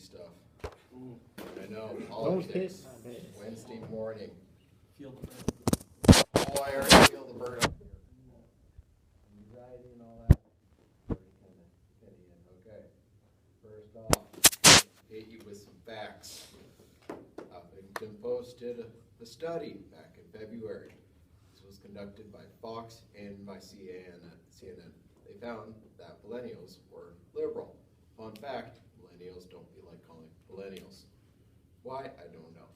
stuff. I know, politics, Wednesday morning. Feel the burn. Oh, I already feel the burn up here. Anxiety and all that. Already kinda getting in. Okay. First off, hit you with some facts. Huffington Post did a study back in February. This was conducted by Fox and by CNN. They found that millennials were liberal. Fun fact, millennials don't feel like calling millennials. Why? I don't know.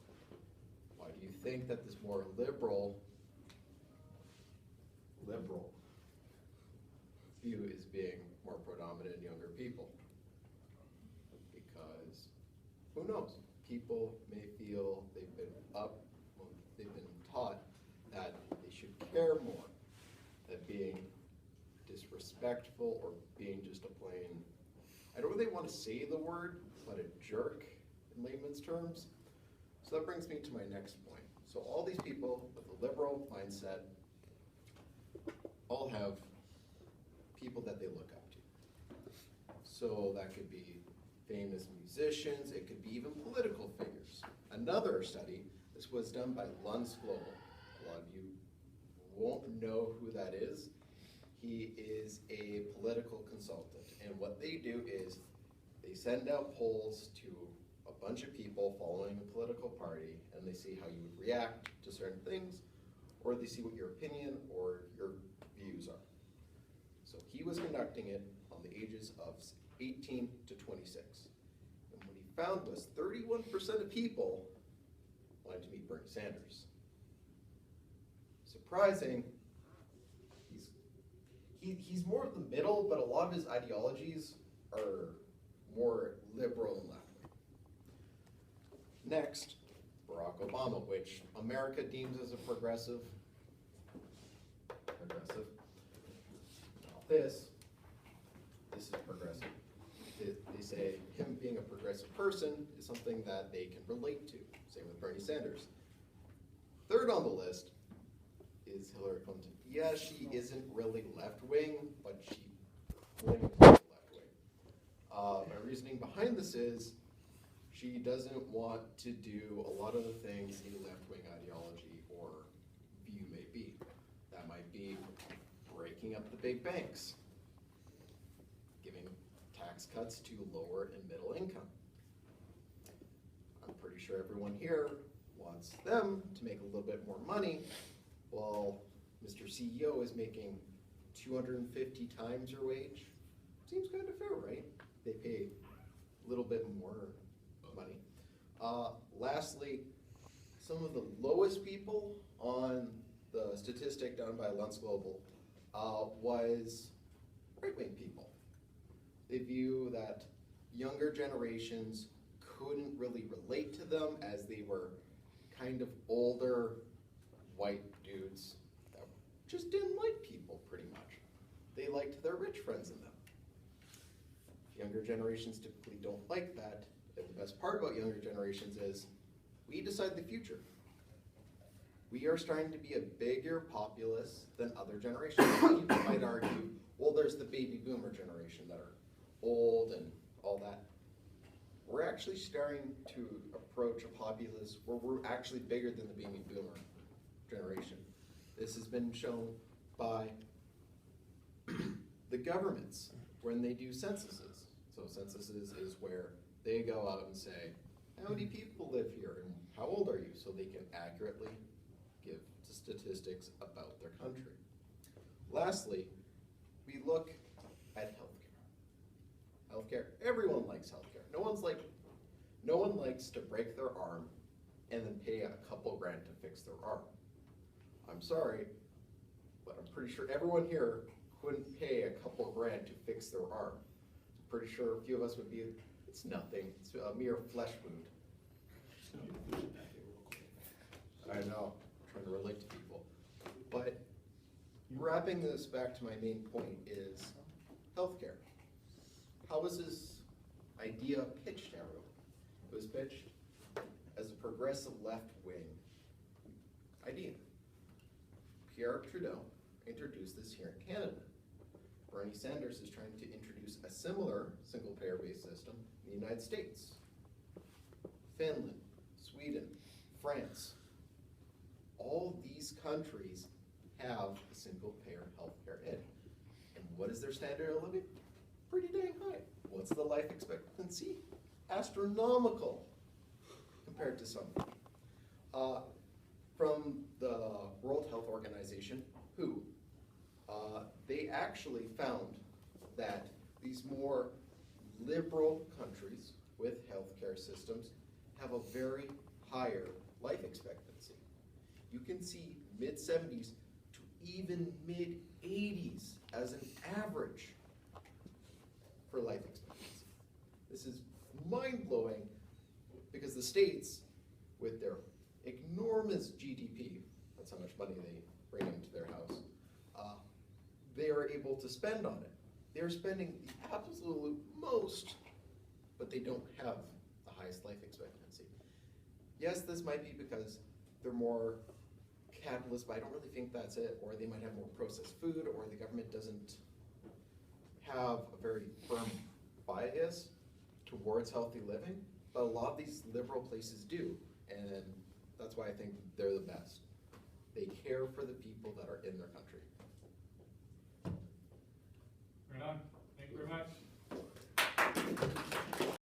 Why do you think that this more liberal view is being more predominant in younger people? Because, who knows? People may feel they've been taught that they should care more, that being disrespectful or being just a plain, I don't really want to say the word, but a jerk in layman's terms. So that brings me to my next point. So all these people with a liberal mindset all have people that they look up to. So that could be famous musicians, it could be even political figures. Another study, this was done by Lund Global. A lot of you won't know who that is. He is a political consultant, and what they do is they send out polls to a bunch of people following a political party, and they see how you would react to certain things, or they see what your opinion or your views are. So he was conducting it on the ages of 18 to 26. And what he found was 31% of people wanted to meet Bernie Sanders. Surprising, he's more of the middle, but a lot of his ideologies are more liberal and left-wing. Next, Barack Obama, which America deems as a progressive. Now this is progressive. They say him being a progressive person is something that they can relate to. Same with Bernie Sanders. Third on the list is Hillary Clinton. Yeah, she isn't really left-wing, but she claims to be left-wing. My reasoning behind this is she doesn't want to do a lot of the things a left-wing ideology or view may be. That might be breaking up the big banks, giving tax cuts to lower and middle income. I'm pretty sure everyone here wants them to make a little bit more money, while Mr. CEO is making 250 times your wage. Seems kind of fair, right? They pay a little bit more money. Lastly, some of the lowest people on the statistic done by Lund Global was right-wing people. They view that younger generations couldn't really relate to them as they were kind of older white dudes that just didn't like people pretty much. They liked their rich friends in them. Younger generations typically don't like that, and the best part about younger generations is we decide the future. We are starting to be a bigger populace than other generations. People might argue, well, there's the baby boomer generation that are old and all that. We're actually starting to approach a populace where we're actually bigger than the baby boomer generation. This has been shown by the governments when they do censuses. So censuses is where they go out and say, how many people live here and how old are you? So they can accurately give statistics about their country. Lastly, we look at healthcare. Healthcare, everyone likes healthcare. No one likes to break their arm and then pay a couple grand to fix their arm. I'm sorry, but I'm pretty sure everyone here couldn't pay a couple grand to fix their arm. I'm pretty sure a few of us would be, it's nothing, it's a mere flesh wound. I know, I'm trying to relate to people. But wrapping this back to my main point is healthcare. How was this idea pitched, everyone? It was pitched as a progressive left-wing idea. Pierre Trudeau introduced this here in Canada. Bernie Sanders is trying to introduce a similar single-payer-based system in the United States. Finland, Sweden, France. All these countries have a single payer healthcare aid. And what is their standard of living? Pretty dang high. What's the life expectancy? Astronomical compared to some. From the World Health Organization, WHO, they actually found that these more liberal countries with healthcare systems have a very higher life expectancy. You can see mid-70s to even mid-80s as an average for life expectancy. This is mind-blowing because the states, with their enormous GDP, that's how much money they bring into their house, they are able to spend on it. They're spending the absolute most, but they don't have the highest life expectancy. Yes, this might be because they're more capitalist, but I don't really think that's it, or they might have more processed food, or the government doesn't have a very firm bias towards healthy living, but a lot of these liberal places do, and that's why I think they're the best. They care for the people